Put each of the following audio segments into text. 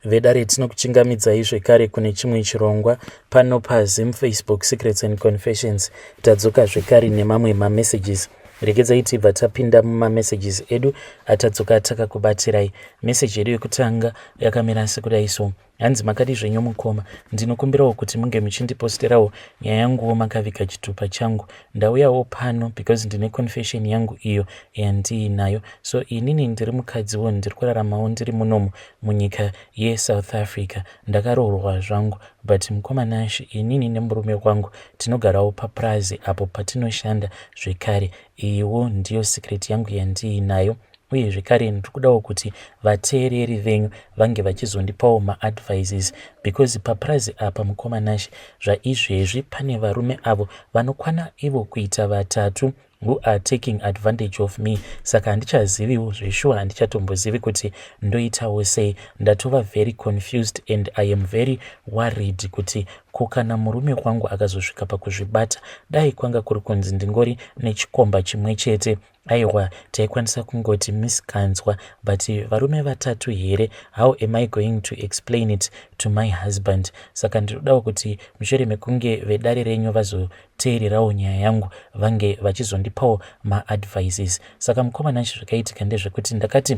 vedare tinokuchingamidzai zvekare kune chimwe chirongwa pano paZim Facebook Secrets and Confessions. Tadzoka zvekare nemamwe mamessages. Regedzai tibva tapinda mumamessages edu atadzoka takakubatirai. Message yedu yekutanga yakamira sekudai so: hanzi makadi zvenyu mukoma, ndinokumbirawo kuti munge muchindiposterawo nyaya yanguwo makaviga chitupa changu. Ndauyawo pano because ndine confession yangu iyo yandiinayo. So inini ndiri mukadziwo ndiri kuraramawo ndiri munomu munyika yeSouth Africa. Ndakaroorwa zvangu, but mukoma Nash, inini nemurume wangu tinogarawo paPrazi apo patinoshanda zvekare. Iwo ndiyo secret yangu yandiinayo. Uye zvekare ndiri kudawo kuti vateereri venyu vange vachizondipawo maadvices, because paPrazi apa mukoma Nash, zvaizvezvi pane varume avo vanokwana ivo kuita vatatu who are taking advantage of me. Saka handichaziviwo zveshuwa, handichatombozivi kuti ndoitawo sei. Ndatova very confused and I am very worried kuti kana murume wangu akazosvika pakuzvibata, dai kwanga kuri kunzi ndingori nechikomba chimwe chete, aiwa taikwanisa kungoti miskanzwa, but varume vatatu here, how am I going to explain it to my husband? Saka ndinodawo kuti mushure mekunge vedare renyu vazoteererawo nyaya yangu vange vachizondipawo maadvices. Saka mukoma Nash, zvakaitika ndezvekuti ndakati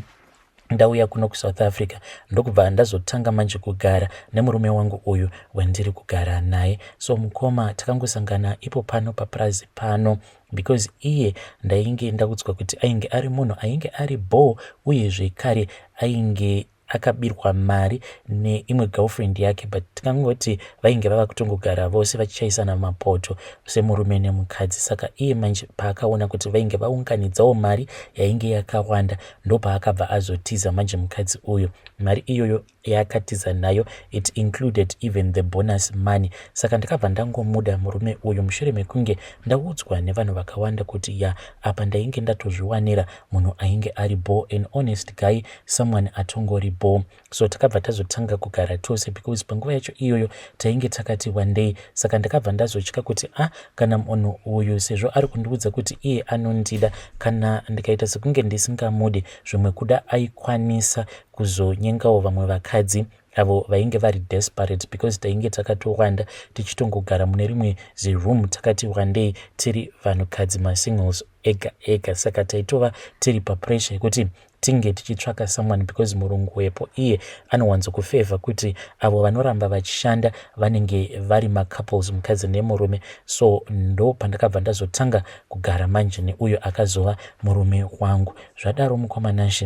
ndauya kuno kuSouth Africa ndokubva ndazotanga manje kugara nemurume wangu uyu wandiri kugara naye. So mukoma takangosangana ipo pano paPrazi pano, because iye ndainge ndakudzwa kuti ainge ari munhu ainge ari bore, uye zvekare ainge akabirwa mari neimwe girlfriend yake, but tikangoti vainge vava kutongogara vose vachichaisana mapoto semurume nemukadzi. Saka iye manje paakaona kuti vainge vaunganidzawo mari yainge yakawanda, ndo paakabva azotiza manje mukadzi uyu. Mari iyoyo yaakatiza nayo, it included even the bonus money. Saka ndakabva ndangomuda murume uyu mushure mekunge ndaudzwa nevanhu vakawanda kuti apa ndainge ndatozviwanira munhu ainge ari bore, an honest guy, someone atongori bore. So takabva tazotanga kugara tose, because panguva yacho iyoyo tainge takati one day. Saka ndakabva ndazotya kuti kana munhu uyu sezvo ari kundiudza kuti iye anondida, kana ndikaita sekunge ndisingamude, zvimwe kuda aikwanisa kuzonyengawo vamwe vakadzi avo vainge vari desperate, because tainge takatowanda tichitongogara mune rimwe ziroom takati one day tiri vanhukadzi masingles ega ega. Saka taitova tiri papressure yekuti tinge tichitsvaka someone, because murungu wepo iye anowanzokufevha kuti avo vanoramba vachishanda vanenge vari macouples, mukadzi nemurume. So ndo pandakabva ndazotanga kugara manje neuyo akazova murume wangu. Zvadaro mukoma Nash,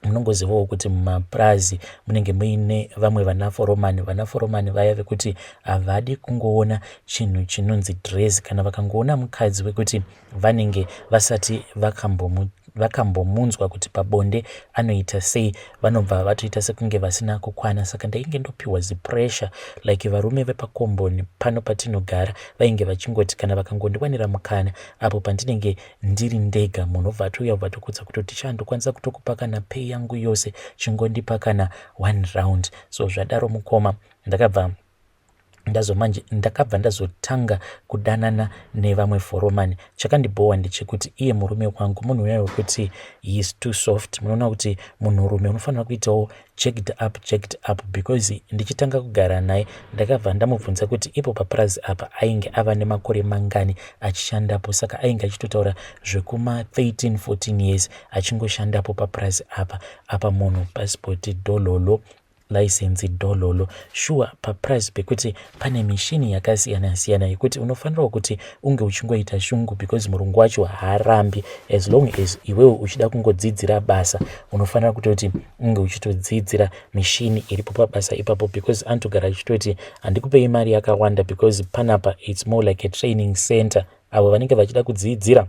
munongozivawo kuti mumaPrazi munenge muine vamwe vanaforomani vaya vekuti havadi kungoona chinhu chinonzi dress. Kana vakangoona mukadzi wekuti vanenge vasati vakambomunzwa kuti pabonde anoita sei, vanobva vatoita sekunge vasina kukwana. Saka ndainge ndopiwa zipressure like varume vepakomboni pano patinogara vainge vachingoti kana vakangondiwanira mukana apo pandinenge ndiri ndega, munhu obva atouya obva atokudza kutoti chandokwanisa kutokupa kana pay yangu yose, chingondipa kana 1 round. So zvadaro mukoma, ndakabva ndazotanga kudanana nevamwe foromani. Chakandibhowa ndechekuti iye murume wangu munhu uya wekuti he is too soft. Munoona kuti munhurume unofanira kuitawo checked up, because ndichitanga kugara naye ndakabva ndamubvunza kuti ipo paPrazi apa ainge ava nemakore mangani achishandapo. Saka ainge achitotaura zvekuma 13-14 years achingoshandapo paPrazi apa munhu passport dololo, license dololo. Sure, paPrazi pekuti pane mishini yakasiyana siyana yekuti unofanira kuti unge uchingoita shungu, because murungu wacho haarambi. As long as iwewe uchida kungodzidzira basa, unofanira kutoti unge uchitodzidzira mishini iripo pabasa ipapo, because anotogara achitoti handikupei mari yakawanda, because panapa it's more like a training center. Avo vanenge vachida kudzidzira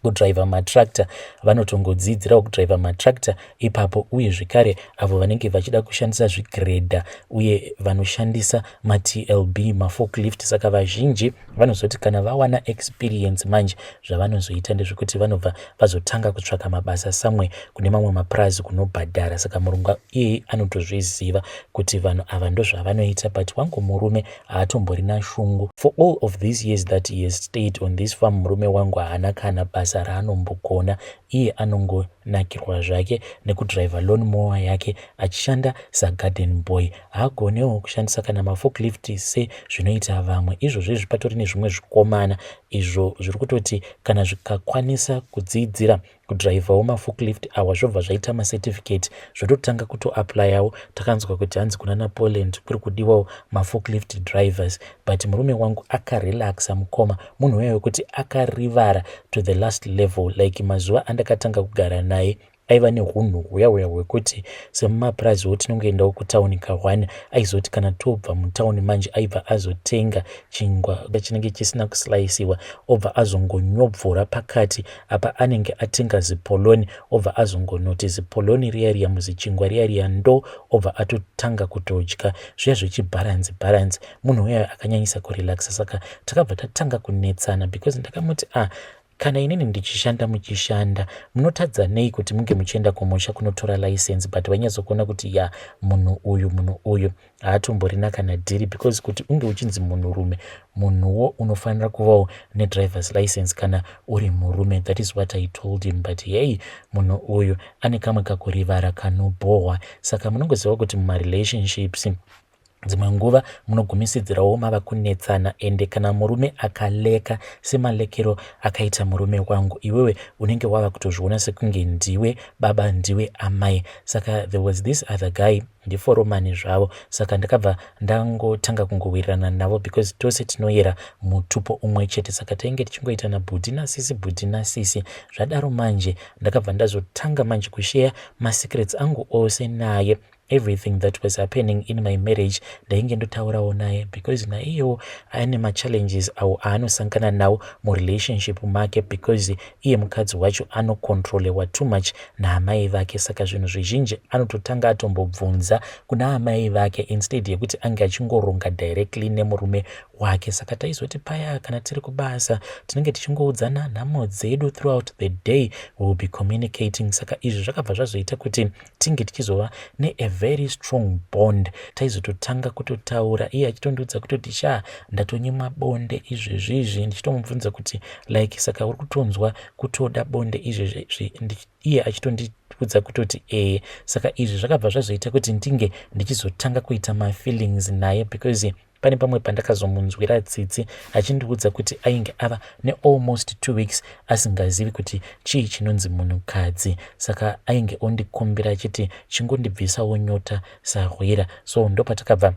kudriva matractor vanotongodzidzirawo kudriva matractor ipapo, uye zvekare avo vanenge vachida kushandisa zvigredha uye vanoshandisa maTLB, maforklift. Saka vazhinji vanozoti kana vawana experience manje zvavanozoita ndezvekuti vanobva vazotanga kutsvaka mabasa samwe kune mamwe maPrazi kunobhadhara. Saka murungu iye anotozviziva kuti vanhu ava ndozvavanoita, but wangu murume haatomborina shungu. For all of these years that he has stayed on this farm, murume wangu haana kana basa raanombogona. Iye atonakirwa zvake nekudriva lawnmower yake achishanda sagarden boy. Haagonewo kushandisa kana maforklift sezvinoita vamwe. Izvozvo patori nezvimwe zvikomana izvo zviri kutoti kana zvikakwanisa kudzidzira kudrivawo maforklift awa zvobva zvaita macertificate zvototanga kutoaplayawo. Takanzwa kuti hanzi kunana Poland kuri kudiwawo maforklift drivers, but murume wangu akarelaxa mukoma, munhu uya wekuti akarivara to the last level. Like mazuva andakatanga kugara naye aiva nehunhu huya hwekuti semumapuraziwo tinongoendawo kutauni kahwani, aizoti kana tobva mutauni manje aibva azotenga chingwa chinenge chisina kusilaisiwa obva azongonyobvora pakati apa anenge atenga zipoloni obva azongonoti zipoloni riya muzichingwa riya ndo obva atotanga kutodya zviya zvichibharanzi. Munhu uya akanyanyisa kurelaxa, saka takabva tatanga kunetsana because ndakamuti kana inini ndichishanda muchishanda munotadza nei kuti munge muchienda kumusha kunotora license but vanyazokuona kuti munhu uyu haatomborina kana dhiri, because kuti unge uchinzi munhurume munhuwo unofanira kuvawo nedrivers license kana uri murume. That is what I told him, but hey, munhu uyu ane kamwe kakurivara kanobohwa. Saka munongoziva kuti mumarelationships dzimwe nguva munogumisidzirawo mava kunetsana, ende kana murume akaleka semalekero akaita murume wangu, iwewe unenge wava kutozviona sekunge ndiwe baba ndiwe amai. Saka there was this other guy ndiforomani zvavo, saka ndakabva ndangotanga kungowirirana navo because tose tinoyera mutupo umwe chete, saka tainge tichingoitana bhudhi nasisi. Zvadaro manje ndakabva ndazotanga manje kushare masecrets angu ose naye. Everything that was happening in my marriage ndainge ndotaurawo naye because naiyewo ane machallenges awo aanosangana nawo murelationship make, because iye mukadzi wacho anokontrolewa too much naamai vake. Saka zvinhu zvizhinji anototanga atombobvunza kuna amai vake instead yekuti ange achingoronga directly nemurume wake. Saka taizoti paya kana tiri kubasa tinenge tichingoudzana nhamo dzedu throughout the day, we will be communicating. Saka izvi zvakabva zvazoita kuti tinge tichizova ne very strong bond. Taizototanga kutotaura, iye achitondiudza kutoti ndatonyimwa bonde izvezvizvi, ndichitomubvunza kuti like saka uri kutonzwa kutoda bonde izvezvi, iye achitondiudza kutoti saka izvi zvakabva zvazoita kuti ndinge ndichizotanga kuita mafeelings naye, because pane pamwe pandakazomunzwira tsitsi achindiudza kuti ainge ava nealmost 2 weeks asingazivi kuti chii chinonzi munhukadzi. Saka ainge ondikumbira achiti chingondibvisawo nyota sarwira. So ndopatakabva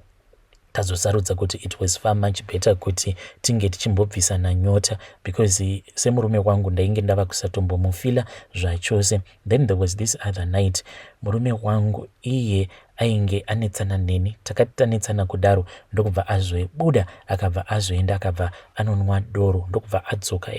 tazosarudza kuti it was far much better kuti tinge tichimbobvisana nyota, because semurume wangu ndainge ndava kusatombomufila zvachose. Then there was this other night, murume wangu iye ainge anetsana neni, takati tanetsana kudaro ndokubva azobuda akabva azoenda akabva anonwa doro ndokubva adzoka.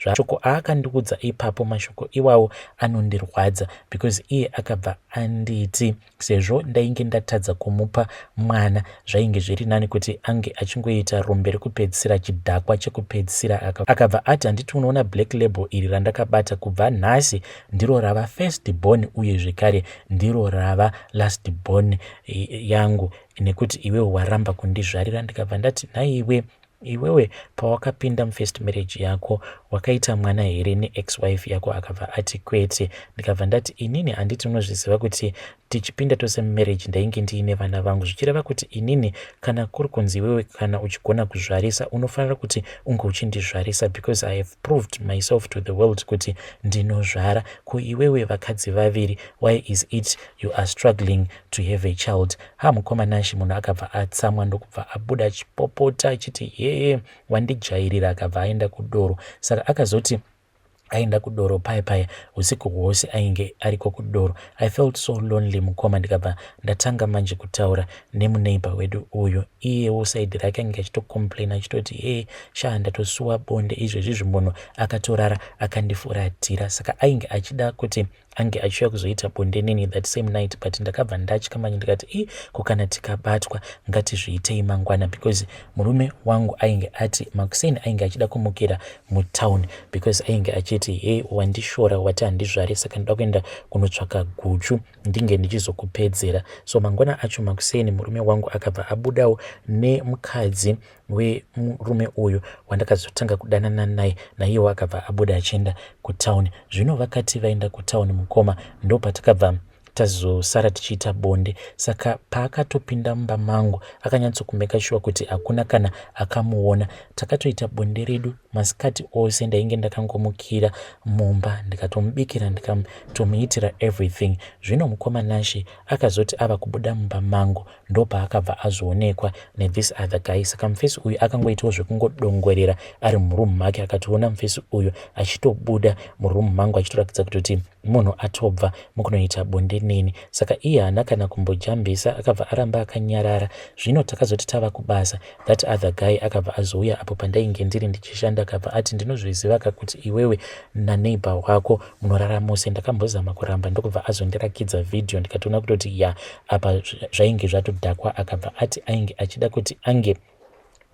Zvashoko aakandiudza ipapo mashoko iwawo anondirwadza, because iye akabva anditi sezvo ndainge ndatadza kumupa mwana zvainge zviri nani kuti ange achingoita rombe rekupedzisira, chidhakwa chekupedzisira. Akabva ati handiti unoona black label iri randakabata, kubva nhasi ndiro rava first born uye zvekare ndiro rava last born yangu, nekuti iwewe waramba kundizvarira. Ndikabva ndati iwewe pawakapinda mufirst marriage yako wakaita mwana here neex-wife yako? Akabva ati kwete. Ndikabva ndati inini handiti unozviziva kuti tichipinda tose mumarriage ndainge ndiine vana vangu, zvichireva kuti inini kana kuri kunzi iwewe kana uchigona kuzvarisa unofanira kuti unge uchindizvarisa, because I have proved myself to the world kuti ndinozvara. Iwewe vakadzi vaviri, why is it you are struggling to have a child? Mukomanashi munhu akabva atsamwa ndokubva abuda achipopota achiti wandijairira, akabva aenda kudoro. Saka akazoti aenda kudoro paya usiku hwose ainge ariko kudoro. I felt so lonely mukoma. Ndikabva ndatanga manje kutaura nemuneighbor wedu uyo, iyewo saidi rake ange achitocomplain achitoti ndatosuwa bonde izvezvizvi, munhu akatorara akandifuratira. Saka ainge achida kuti ange achiuya kuzoita bonde nini that same night, but ndakabva ndatya manje ndikati kana tikabatwa ngatizviitei mangwana, because murume wangu ainge ati makuseni ainge achida kumukira mutown, because ainge achiti wandishora wati handizvari, saka ndoda kuenda kunotsvaka guchu ndinge ndichizokupedzera. So mangwana acho makuseni murume wangu akabva abudawo nemukadzi wemurume uyu wandakazotanga kudanana naye, naiyewo akabva abuda achienda kutown. Zvino vakati vaenda kutown mukoma ndo patakabva tazosara tichiita bonde. Saka paakatopinda mumba mangu akanyatsokumeka shuwa kuti hakuna kana akamuona. Takatoita bonde redu masikati ose, ndainge ndakangomukira mumba ndikatomubikira ndikatomuitira everything. Zvino mukoma Nashe akazoti ava kubuda mumba mangu ndo paakabva azoonekwa nethis other guy. Saka mufesi uyu akangoitawo zvekungodongorera ari murumu make, akatoona mufesi uyu achitobuda murumu mangu achitorakidza kuti munhu atobva mukunoita bonde neni. Saka iye haana kana kumbojambisa, akabva aramba akanyarara. Zvino takazoti tava kubasa, that other guy akabva azouya apo pandainge ndiri ndichishanda, akabva ati ndinozviziva kuti iwewe naneighbor wako munorara mose. Ndakambozama kuramba ndokubva azondirakidza vhidhiyo, ndikatoona kutoti apa zvainge zvatodhakwa. Akabva ati ainge achida kuti ange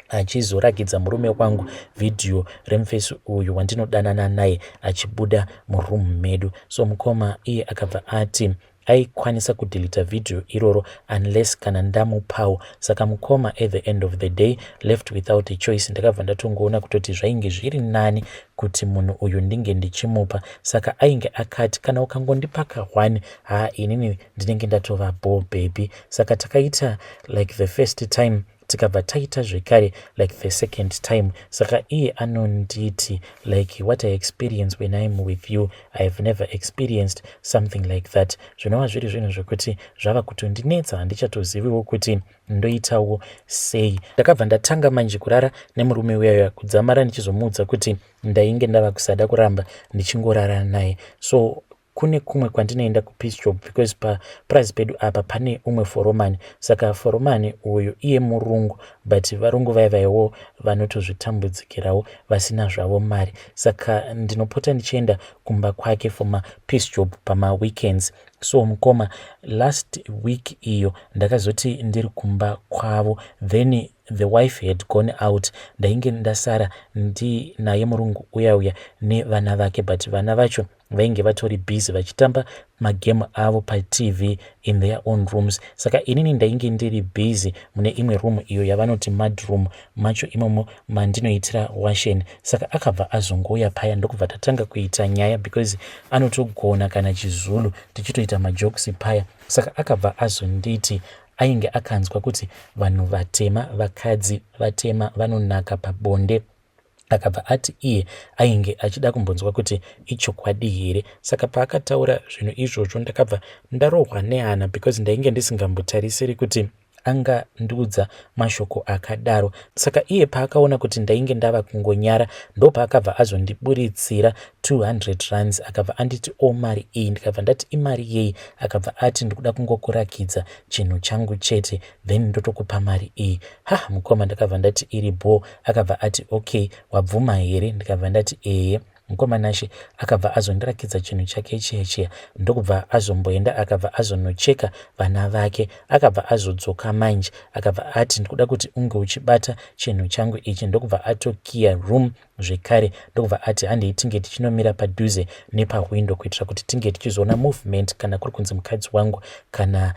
achizorakidza murume wangu vhidhiyo remufesi uyu wandinodanana naye achibuda murumu medu. So mukoma iye akabva ati aikwanisa kudhilita vhidhiyo iroro unless kana ndamupawo. Saka mukoma at the end of the day left without a choice. Ndakabva ndatongoona kutoti zvainge zviri nani kuti munhu uyu ndinge ndichimupa. Saka ainge akati kana ukangondipa ka1 inini ndinenge ndatova ball baby. Saka takaita like the first time, tikabva taita zvekare like the second time. Saka iye anonditi like what I experience when I'm with you, I have never experienced something like that. Zvinova zviri zvinhu zvekuti zvava kutondinetsa, handichatoziviwo kuti ndoitawo sei. Ndakabva ndatanga manje kurara nemurume uyaya kudzamara ndichizomuudza kuti ndainge ndava kusada kuramba ndichingorara naye. So kune kumwe kwandinoenda kupeace job because paprice pedu apa pane umwe foromani. Saka foromani uyu iye murungu, but varungu vaivaiwo vanotozvitambudzikirawo vasina zvavo mari. Saka ndinopota ndichienda kumba kwake for mapeace job pama weekends. So mukoma last week iyo ndakazoti ndiri kumba kwavo, then the wife had gone out. Ndainge ndasara ndinaye murungu uya nevana vake, but vana vacho vainge vatori busy vachitamba magame avo paTV in their own rooms. Saka inini ndainge ndiri busy mune imwe room iyo yavanoti mud room macho imomo mandinoitira washing. Saka akabva azongouya paya ndokubva tatanga kuita nyaya because anotogona kana chiZulu tichitoita majokes paya. Saka akabva azonditi ainge akanzwa kuti vanhu vatema, vakadzi vatema vanonaka pabonde. Akabva ati iye ainge achida kumbonzwa kuti ichokwadi here. Saka paakataura zvinhu izvozvo ndakabva ndarohwa nehana because ndainge ndisingambotarisiri kuti angandiudza mashoko akadaro. Saka iye paakaona kuti ndainge ndava kungonyara ndo paakabva azondiburitsira 200 rands. Akabva anditi mari iyi. Ndikabva ndati imari yei? Akabva ati ndikuda kungokurakidza chinhu changu chete then ndotokupa mari iyi. Mukoma ndakabva ndati iri bo. Akabva ati okay, wabvuma here? Ndikabva ndati ehe. Mukoma Nashe akabva azondirakidza chinhu chake chiya ndokubva azomboenda akabva azonocheka vana vake. Akabva azodzoka manje akabva ati ndikuda kuti unge uchibata chinhu changu ichi. Ndokubva atokiya room zvekare. Ndokubva ati handei tinge tichinomira padhuze nepawindo kuitira kuti tinge tichizoona movement kana kuri kunzi mukadzi wangu kana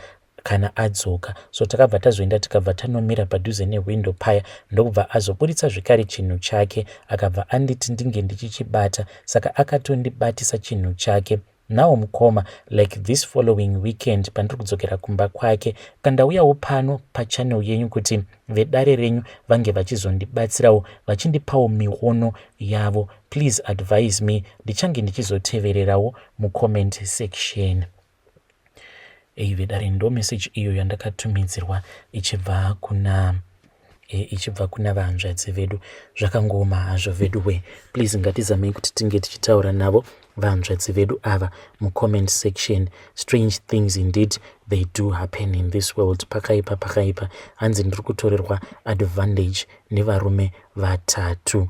adzoka. So takabva tazoenda tikabva tanomira padhuze newindo paya ndokubva azoburitsa zvekare chinhu chake. Akabva anditi ndinge ndichichibata. Saka akatondibatisa chinhu chake. Now mukoma like this following weekend pandiri kudzokera kumba kwake kandauyawo pano pachannel yenyu kuti vedare renyu vange vachizondibatsirawo vachindipawo miono yavo. Please advise me. Ndichange ndichizotevererawo mucomment section. Vedare ndo message iyo yandakatumidzirwa ichibva kuna vahanzvadzi vedu. Zvakangoma hazvo veduwe. Please ngatizamei kuti tinge tichitaura navo vahanzvadzi vedu ava mucomment section. Strange things indeed they do happen in this world. Pakaipa hanzi ndiri kutorerwa advantage nevarume vatatu.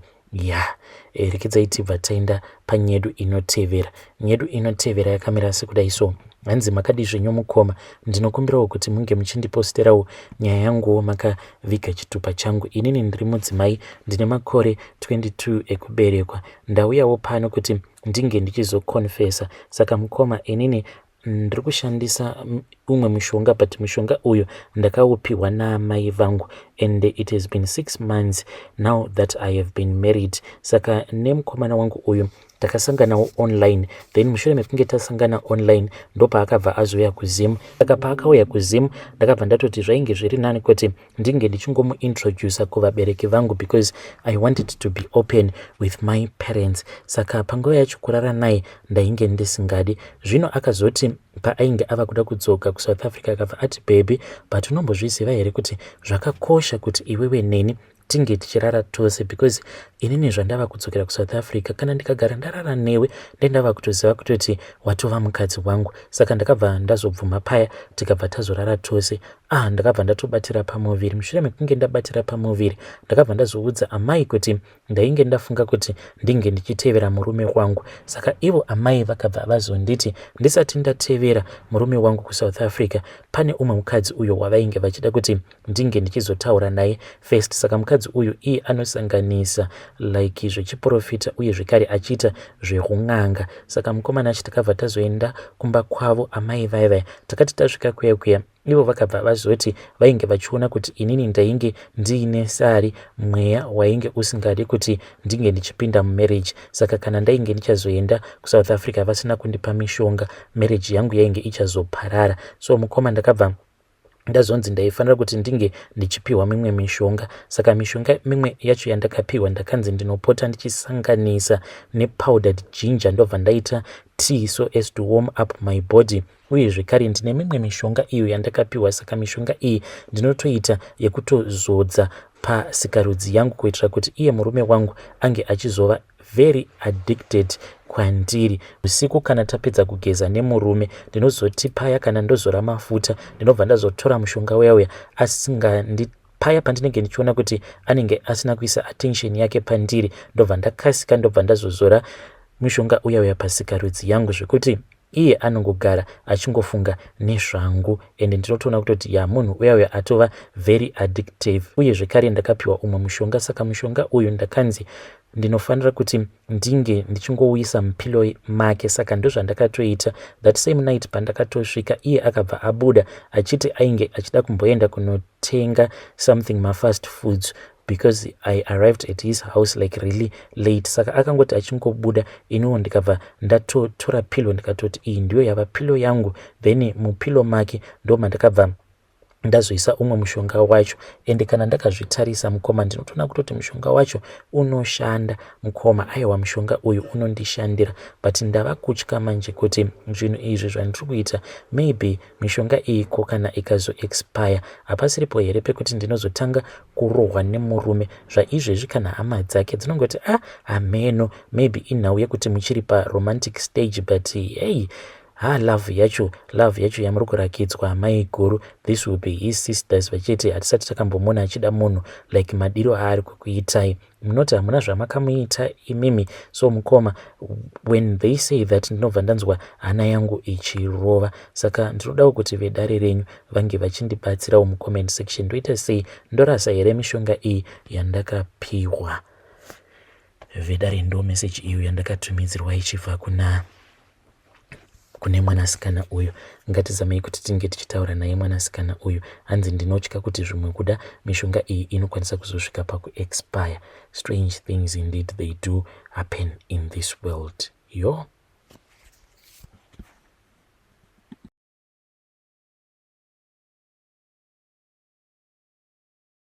Rekedza tibva taenda panyedu inotevera. Nyedu inotevera yakamira sekudai so. Hanzi makadi zvenyu mukoma, ndinokumbirawo kuti munge muchindiposterawo nyaya yanguwo makaviga chitupa changu. Inini ndiri mudzimai, ndine makore 22 ekuberekwa. Ndauyawo pano kuti ndinge ndichizokonfesa. Saka mukoma inini ndiri kushandisa umwe mushonga, but mushonga uyu ndakaupiwa naamai vangu and it has been 6 months now that I have been married. Saka nemukomana wangu uyu takasanganawo online, then mushure mekunge tasangana online ndopaakabva azoya kuZim. Saka paakauya kuZim ndakabva ndatoti zvainge zviri nani kuti ndinge ndichingomuintroducer kuvabereki vangu because I wanted to be open with my parents. Saka panguva yacho kurara naye ndainge ndisingadi. Zvino akazoti paainge ava kuda kudzoka kuSouth Africa akabva ati baby, but unombozviziva here kuti zvakakosha kuti iwewe neni tinge tichirara tose because inini zvandava kudzokera kuSouth Africa kana ndikagara ndarara newe ndendava kutoziva kutoti watova mukadzi wangu. Saka ndakabva ndazobvuma paya tikabva tazorara tose. Ndakabva ndatobatira pamuviri. Mushure mekunge ndabatira pamuviri ndakabva ndazoudza amai kuti ndainge ndafunga kuti ndinge ndichitevera murume wangu. Saka ivo amai vakabva vazonditi ndisati ndatevera murume wangu kuSouth Africa pane umwe mukadzi uyo wavainge vachida kuti ndinge ndichizotaura naye first. Saka mukadzi uyu iye anosanganisa like zvechiprofita uye zvekare achiita zveun'anga. Saka mukomana acho takabva tazoenda kumba kwavo amai vaivaya. Takati tasvika kuya ivo vakabva vazoti vainge vachiona kuti inini ndainge ndiine sari mweya wainge usingadi kuti ndinge ndichipinda mumarriage. Saka kana ndainge ndichazoenda kuSouth Africa vasina kundipa mishonga, marriage yangu yainge ichazoparara. So mukoma ndakabva ndazonzi ndaifanira kuti ndinge ndichipiwa mimwe mishonga. Saka mishonga mimwe yacho yandakapiwa ndakanzi ndinopota ndichisanganisa nepowdered ginger ndobva ndaita tea so as to warm up my body. Uye zvekare ndine mimwe mishonga iyo yandakapiwa. Saka mishonga iyi ndinotoita yekutozodza pasikarudzi yangu kuitira kuti iye murume wangu ange achizova very addicted kwandiri. Usiku kana tapedza kugeza nemurume ndinozoti paya kana ndozora mafuta ndinobva ndazotora mushonga uya paya pandinenge ndichiona kuti anenge asina kuisa attention yake pandiri ndobva ndakasika ndobva ndazozora mushonga uya pasikarudzi yangu zvekuti iye anongogara achingofunga nezvangu. Ende ndinotoona kutoti munhu uya atova very addictive. Uye zvekare ndakapiwa umwe mushonga. Saka mushonga uyu ndakanzi ndinofanira kuti ndinge ndichingouyisa mupilo make. Saka ndozvandakatoita. That same night pandakatosvika iye akabva abuda achiti ainge achida kumboenda kunotenga something mafast foods because I arrived at his house like really late. Saka akangoti achingobuda iniwo ndikabva ndatotora pilo ndikatoti iyi ndiyo yava pilo yangu. Then mupilo make ndoma ndakabva ndazoisa umwe mushonga wacho. Ende kana ndakazvitarisa mukoma ndinotoona kutoti mushonga wacho unoshanda. Mukoma aiwa mushonga uyu unondishandira. But ndava kutya manje kuti zvinhu izvi zvandiri kuita maybe mishonga iyi kana ikazo expire hapasiripo here pekuti ndinozotanga kurohwa nemurume. Zvaizvezvi kana hama dzake dzinongoti hameno maybe inhau yekuti muchiri paromantic stage but hey love yacho yamuri kurakidzwa amai guru. This will be his sisters vachiti hatisati takambomona achida munhu like madiro aari kukuitai. Munoti hamuna zvamakamuita imimi. So mukoma when they say that ndinobva ndanzwa hana yangu ichirova. Saka ndinodawo kuti vedare renyu vange vachindibatsirawo mucomment section. Ndoita sei, ndorasa here mishonga iyi yandakapiwa? Vedare ndo message iyo yandakatumidzirwa ichibva kune mwanasikana uyu. Ngatizamei kuti tinge tichitaura naye mwanasikana uyu. Hanzi ndinotya kuti zvimwe kuda mishonga iyi inokwanisa kuzosvika pakuexpire. Strange things indeed they do happen in this world.